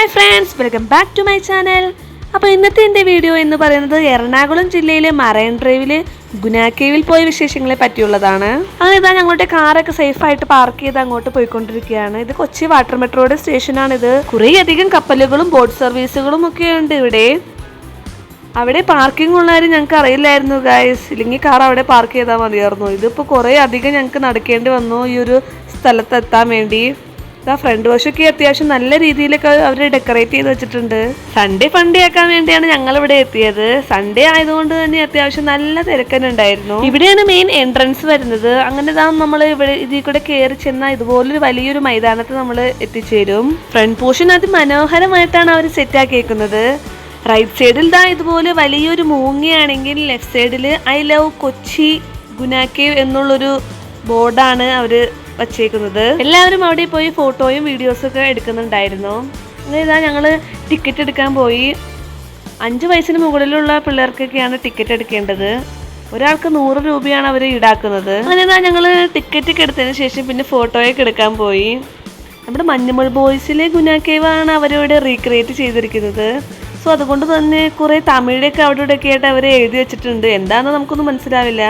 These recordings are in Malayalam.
Hi friends, welcome back to my channel. അപ്പോൾ ഇന്നത്തെ എൻ്റെ വീഡിയോ എന്ന് പറയുന്നത് എറണാകുളം ജില്ലയിലെ മറൈൻ ഡ്രൈവിൽ ഗുനാ കേവിൽ പോയ വിശേഷങ്ങളെ പറ്റിയുള്ളതാണ്. അങ്ങനെ ഇതാ ഞങ്ങളുടെ കാറൊക്കെ സേഫായിട്ട് പാർക്ക് ചെയ്ത് അങ്ങോട്ട് പോയിക്കൊണ്ടിരിക്കുകയാണ്. ഇത് കൊച്ചി വാട്ടർ മെട്രോയുടെ സ്റ്റേഷനാണിത്. കുറേയധികം കപ്പലുകളും ബോട്ട് സർവീസുകളും ഒക്കെ ഉണ്ട് ഇവിടെ. അവിടെ പാർക്കിംഗ് ഉള്ളവരും ഞങ്ങൾക്ക് അറിയില്ലായിരുന്നു ഗൈസ്. ഇല്ലെങ്കിൽ കാർ അവിടെ പാർക്ക് ചെയ്താൽ മതിയായിരുന്നു. ഇതിപ്പോൾ കുറേ അധികം ഞങ്ങൾക്ക് നടക്കേണ്ടി വന്നു ഈ ഒരു സ്ഥലത്തെത്താൻ വേണ്ടി. ഫ്രണ്ട് വശമൊക്കെ അത്യാവശ്യം നല്ല രീതിയിലൊക്കെ അവർ ഡെക്കറേറ്റ് ചെയ്ത് വെച്ചിട്ടുണ്ട്. സൺഡേ ഫണ്ടേ ആക്കാൻ വേണ്ടിയാണ് ഞങ്ങൾ ഇവിടെ എത്തിയത്. സൺഡേ ആയതുകൊണ്ട് തന്നെ അത്യാവശ്യം നല്ല തിരക്കനുണ്ടായിരുന്നു. ഇവിടെയാണ് മെയിൻ എൻട്രൻസ് വരുന്നത്. അങ്ങനെ നമ്മൾ ഇവിടെ ഇതിൽ കൂടെ കയറി ചെന്നാൽ ഇതുപോലൊരു വലിയൊരു മൈതാനത്ത് നമ്മൾ എത്തിച്ചേരും. ഫ്രണ്ട് പോർഷൻ മനോഹരമായിട്ടാണ് അവർ സെറ്റ് ആക്കിയേക്കുന്നത്. റൈറ്റ് സൈഡിൽ ഇതുപോലെ വലിയൊരു മൂങ്ങയാണെങ്കിൽ ലെഫ്റ്റ് സൈഡിൽ ഐ ലവ് കൊച്ചി ഗുനാ കേവ് എന്നുള്ളൊരു ബോർഡാണ് അവർ വച്ചേക്കുന്നത്. എല്ലാവരും അവിടെ പോയി ഫോട്ടോയും വീഡിയോസും ഒക്കെ എടുക്കുന്നുണ്ടായിരുന്നു. അങ്ങനെ ഞങ്ങൾ ടിക്കറ്റ് എടുക്കാൻ പോയി. 5 വയസ്സിന് മുകളിലുള്ള പിള്ളേർക്കൊക്കെയാണ് ടിക്കറ്റ് എടുക്കേണ്ടത്. ഒരാൾക്ക് 100 രൂപയാണ് അവർ ഈടാക്കുന്നത്. അങ്ങനെ ഞങ്ങൾ ടിക്കറ്റ് ഒക്കെ എടുത്തതിന് ശേഷം പിന്നെ ഫോട്ടോയൊക്കെ എടുക്കാൻ പോയി. നമ്മുടെ മഞ്ഞുമൽ ബോയ്സിലെ ഗുനാ കേവാണ് അവരിവിടെ റീക്രിയേറ്റ് ചെയ്തിരിക്കുന്നത്. സോ അതുകൊണ്ട് തന്നെ കുറേ തമിഴൊക്കെ അവിടെ ഇവിടെയൊക്കെ ആയിട്ട് അവർ എഴുതി വെച്ചിട്ടുണ്ട്. എന്താണെന്ന് നമുക്കൊന്നും മനസ്സിലാവില്ല.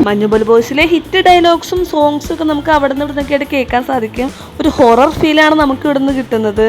മഞ്ഞുമൽ ബോയ്സിലെ ഹിറ്റ് ഡയലോഗ്സും സോങ്സും ഒക്കെ നമുക്ക് അവിടെ നിന്ന് ഇവിടുന്നൊക്കെ ആയിട്ട് കേൾക്കാൻ സാധിക്കും. ഒരു ഹൊറർ ഫീലാണ് നമുക്ക് ഇവിടുന്ന് കിട്ടുന്നത്.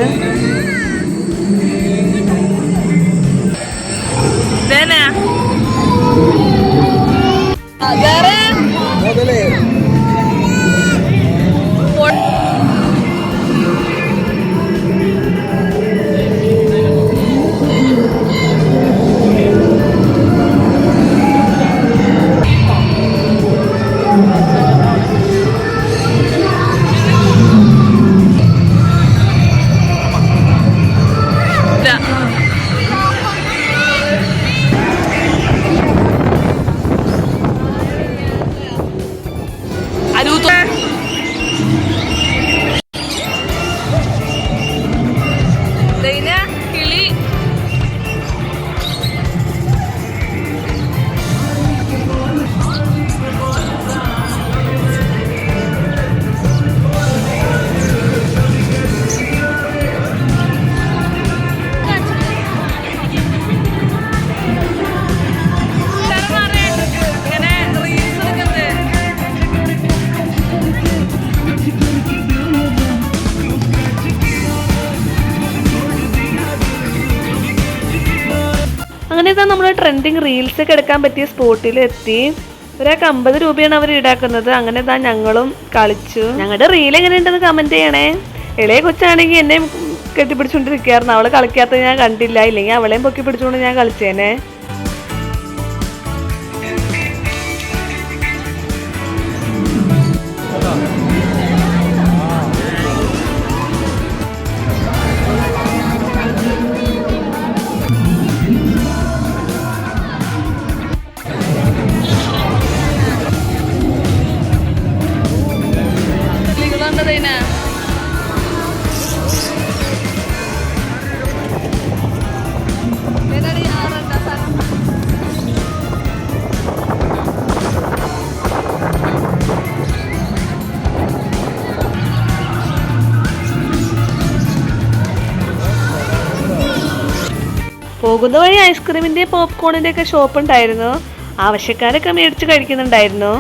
അങ്ങനെ നമ്മൾ ട്രെൻഡിങ് റീൽസ് ഒക്കെ എടുക്കാൻ പറ്റിയ സ്പോട്ടിൽ എത്തി. ഒരാൾക്ക് 50 രൂപയാണ് അവർ ഈടാക്കുന്നത്. അങ്ങനെ ഞങ്ങളും കളിച്ചു. ഞങ്ങളുടെ റീൽ എങ്ങനെയുണ്ടെന്ന് കമൻറ്റ് ചെയ്യണേ. ഇളയ കൊച്ചാണെങ്കിൽ എന്നെ കെട്ടിപ്പിടിച്ചുകൊണ്ടിരിക്കുകയായിരുന്നു. അവളെ കളിക്കാത്തത് ഞാൻ കണ്ടില്ല. ഇല്ലെങ്കിൽ അവളെയും പൊക്കി പിടിച്ചുകൊണ്ട് ഞാൻ കളിച്ചേനെ. പോകുന്ന വഴി ഐസ്ക്രീമിൻ്റെ പോപ്കോണിൻ്റെ ഒക്കെ ഷോപ്പ് ഉണ്ടായിരുന്നു. ആവശ്യക്കാരൊക്കെ മേടിച്ച് കഴിക്കുന്നുണ്ടായിരുന്നു.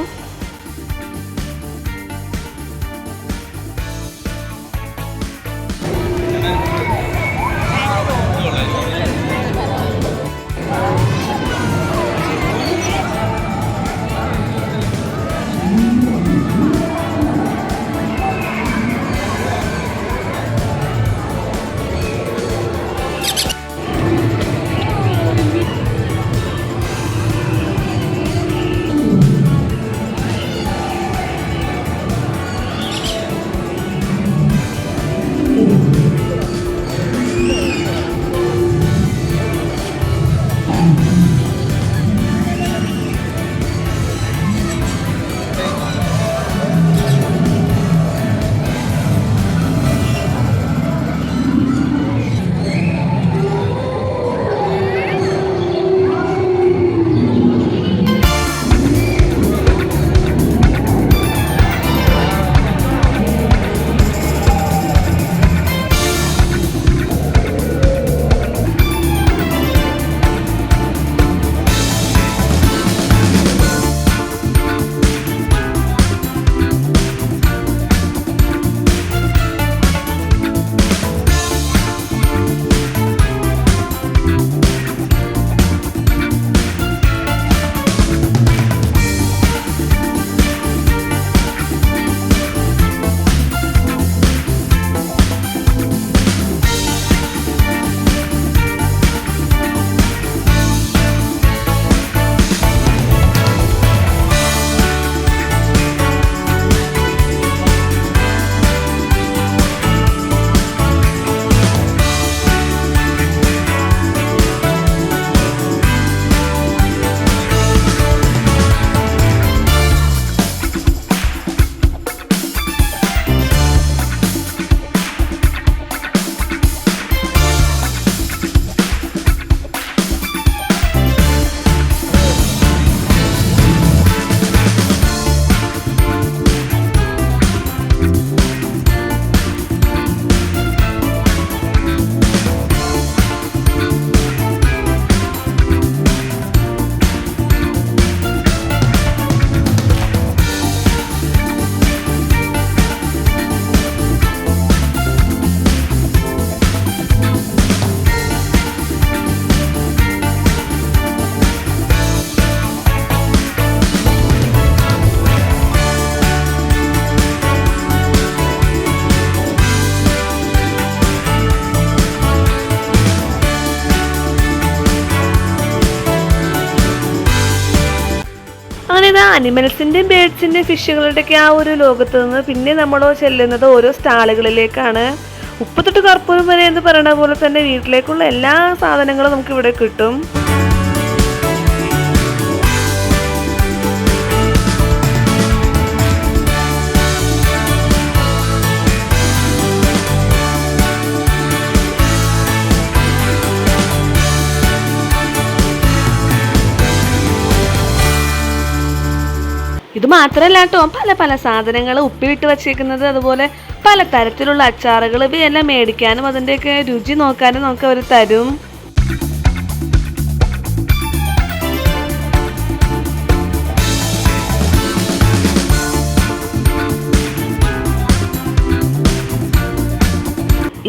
ഇതാ അനിമൽസിൻ്റെയും ബേഡ്സിൻ്റെയും ഫിഷുകളുടെയൊക്കെ ആ ഒരു ലോകത്ത് നിന്ന് പിന്നെ നമ്മൾ ചെല്ലുന്നത് ഓരോ സ്റ്റാളുകളിലേക്കാണ്. ഉപ്പ് തൊട്ട് കർപ്പൂരം വരെ എന്ന് പറയുന്ന പോലെ തന്നെ വീട്ടിലേക്കുള്ള എല്ലാ സാധനങ്ങളും നമുക്ക് ഇവിടെ കിട്ടും. ഇത് മാത്രമല്ല കേട്ടോ, പല പല സാധനങ്ങൾ ഉപ്പിലിട്ട് വച്ചേക്കുന്നത്, അതുപോലെ പല തരത്തിലുള്ള അച്ചാറുകൾ, ഇവയെല്ലാം മേടിക്കാനും അതിൻ്റെയൊക്കെ രുചി നോക്കാനും നമുക്ക് അവർ തരും.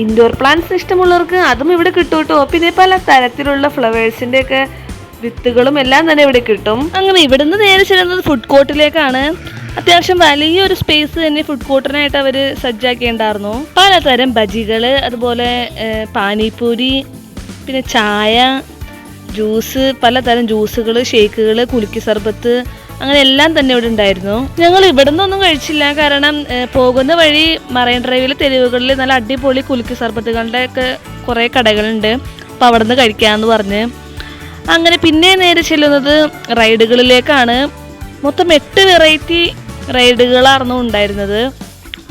ഇൻഡോർ പ്ലാന്റ്സ് ഇഷ്ടമുള്ളവർക്ക് അതും ഇവിടെ കിട്ടും കേട്ടോ. പിന്നെ പല തരത്തിലുള്ള ഫ്ലവേഴ്സിൻ്റെയൊക്കെ വിത്തുകളും എല്ലാം തന്നെ ഇവിടെ കിട്ടും. അങ്ങനെ ഇവിടുന്ന് നേരെ ചെല്ലുന്നത് ഫുഡ് കോർട്ടിലേക്കാണ്. അത്യാവശ്യം വലിയൊരു സ്പേസ് തന്നെ ഫുഡ് കോർട്ടിനായിട്ട് അവർ സജ്ജാക്കിയിട്ടുണ്ടായിരുന്നു. പലതരം ബജികൾ, അതുപോലെ പാനിപൂരി, പിന്നെ ചായ, ജ്യൂസ്, പലതരം ജ്യൂസുകൾ, ഷേക്കുകൾ, കുലുക്കി സർബത്ത്, അങ്ങനെ എല്ലാം തന്നെ ഇവിടെ ഉണ്ടായിരുന്നു. ഞങ്ങൾ ഇവിടെ നിന്നൊന്നും കഴിച്ചില്ല, കാരണം പോകുന്ന വഴി മറൈൻ ഡ്രൈവിലെ തെരുവുകളിൽ നല്ല അടിപൊളി കുലുക്കി സർബത്തുകളുടെ ഒക്കെ കുറേ കടകളുണ്ട്. അപ്പോൾ അവിടെ നിന്ന് കഴിക്കാമെന്ന് പറഞ്ഞ് അങ്ങനെ പിന്നെ നേരെ ചെല്ലുന്നത് റൈഡുകളിലേക്കാണ്. മൊത്തം 8 വെറൈറ്റി റൈഡുകളായിരുന്നു ഉണ്ടായിരുന്നത്.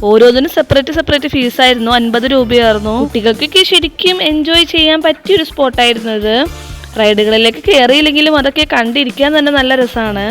ഓരോന്നിനും സെപ്പറേറ്റ് ഫീസായിരുന്നു. 50 രൂപയായിരുന്നു. കുട്ടികൾക്കൊക്കെ ശരിക്കും എൻജോയ് ചെയ്യാൻ പറ്റിയൊരു സ്പോട്ടായിരുന്നു ഇത്. റൈഡുകളിലേക്ക് കയറിയില്ലെങ്കിലും അതൊക്കെ കണ്ടിരിക്കാൻ തന്നെ നല്ല രസമാണ്.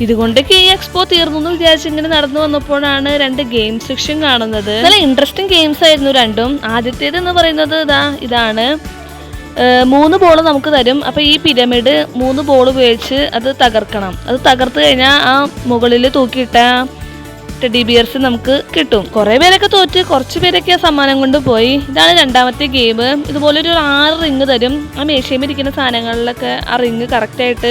ഇതുകൊണ്ടൊക്കെ ഈ എക്സ്പോ തീർന്നു എന്ന് വിചാരിച്ച് ഇങ്ങനെ നടന്നു വന്നപ്പോഴാണ് 2 ഗെയിം സെക്ഷൻ കാണുന്നത്. നല്ല ഇൻട്രസ്റ്റിംഗ് ഗെയിംസ് ആയിരുന്നു രണ്ടും. ആദ്യത്തേത് എന്ന് പറയുന്നത് ഇതാണ് 3 ബോൾ നമുക്ക് തരും. അപ്പോൾ ഈ പിരമിഡ് 3 ബോൾ ഉപയോഗിച്ച് അത് തകർക്കണം. അത് തകർത്ത് കഴിഞ്ഞാൽ ആ മുകളിൽ തൂക്കിയിട്ട ടെഡി ബിയർസ് നമുക്ക് കിട്ടും. കുറേ പേരൊക്കെ തോറ്റ്, കുറച്ച് പേരൊക്കെ ആ സമ്മാനം കൊണ്ട് പോയി. ഇതാണ് രണ്ടാമത്തെ ഗെയിം. ഇതുപോലെ ഒരു 6 റിങ് തരും. ആ മേശയിൽ ഇരിക്കുന്ന സാധനങ്ങളിലൊക്കെ ആ റിങ് കറക്റ്റായിട്ട്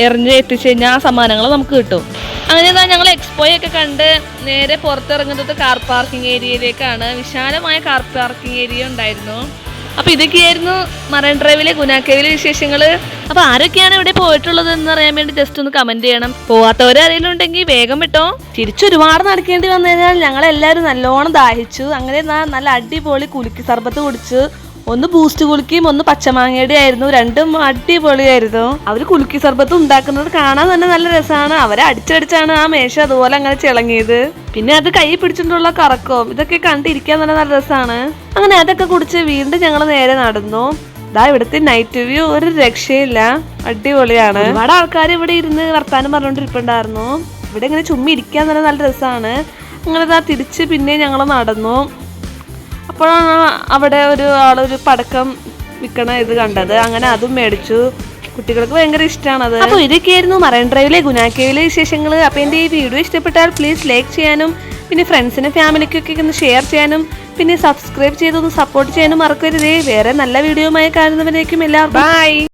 എറിഞ്ഞ് എത്തിച്ചു കഴിഞ്ഞാൽ ആ സമ്മാനങ്ങൾ നമുക്ക് കിട്ടും. അങ്ങനെ ഞങ്ങൾ എക്സ്പോയൊക്കെ കണ്ട് നേരെ പുറത്തിറങ്ങുന്നത് കാർ പാർക്കിംഗ് ഏരിയയിലേക്കാണ്. വിശാലമായ കാർ പാർക്കിംഗ് ഏരിയ ഉണ്ടായിരുന്നു. അപ്പോൾ ഇതൊക്കെയായിരുന്നു മറൈൻ ഡ്രൈവിലെ ഗുനാ കേവിലെ വിശേഷങ്ങൾ. അപ്പോൾ ആരൊക്കെയാണ് ഇവിടെ പോയിട്ടുള്ളത് എന്ന് അറിയാൻ വേണ്ടി ജസ്റ്റ് ഒന്ന് കമന്റ് ചെയ്യണം. പോവാത്തവരാരെങ്കിലും ഉണ്ടെങ്കിൽ വേഗം വിട്ടോ. തിരിച്ചൊരുപാട് നടക്കേണ്ടി വന്നതിനാൽ ഞങ്ങളെല്ലാവരും നല്ലോണം ദാഹിച്ചു. അങ്ങനെ നല്ല അടിപൊളി കുലുക്കി സർബത്ത് കുടിച്ചു. ഒന്ന് ബൂസ്റ്റ് കുലുക്കിയും ഒന്ന് പച്ചമാങ്ങയുടെ ആയിരുന്നു. രണ്ടും അടിപൊളിയായിരുന്നു. അവർ കുലുക്കി സർബത്ത് ഉണ്ടാക്കുന്നത് കാണാൻ തന്നെ നല്ല രസമാണ്. അവരെ അടിച്ചടിച്ചാണ് ആ മേശ അതുപോലെ അങ്ങനെ ചിളങ്ങിയത്. പിന്നെ അത് കൈ പിടിച്ചിട്ടുള്ള കറക്കവും ഇതൊക്കെ കണ്ടിരിക്കാൻ തന്നെ നല്ല രസമാണ്. അങ്ങനെ അതൊക്കെ കുടിച്ച് വീണ്ടും ഞങ്ങൾ നേരെ നടന്നു. ഇവിടുത്തെ നൈറ്റ് വ്യൂ ഒരു രക്ഷയില്ല, അടിപൊളിയാണ്. ഒരുപാട് ആൾക്കാർ ഇവിടെ ഇരുന്ന് വർത്താനം പറഞ്ഞുകൊണ്ടിരിപ്പുണ്ടായിരുന്നു. ഇവിടെ ഇങ്ങനെ ചുമ്മി ഇരിക്കാൻ തന്നെ നല്ല രസമാണ്. അങ്ങനെ തിരിച്ച് പിന്നെ ഞങ്ങൾ നടന്നു. അപ്പോഴാണ് അവിടെ ആളൊരു പടക്കം വിൽക്കണ ഇത് കണ്ടത്. അങ്ങനെ അതും മേടിച്ചു. കുട്ടികൾക്ക് ഭയങ്കര ഇഷ്ടമാണത്. അപ്പോൾ ഇതൊക്കെയായിരുന്നു മറൈൻ ഡ്രൈവിലെ ഗുനാ കേവിലെ വിശേഷങ്ങൾ. അപ്പോൾ എൻ്റെ ഈ വീഡിയോ ഇഷ്ടപ്പെട്ടാൽ പ്ലീസ് ലൈക്ക് ചെയ്യാനും പിന്നെ ഫ്രണ്ട്സിനും ഫാമിലിക്കൊക്കെ ഒന്ന് ഷെയർ ചെയ്യാനും പിന്നെ സബ്സ്ക്രൈബ് ചെയ്തൊന്ന് സപ്പോർട്ട് ചെയ്യാനും മറക്കരുതേ. വേറെ നല്ല വീഡിയോയുമായി കാണുന്നവരേക്കും എല്ലാവർക്കും ബൈ.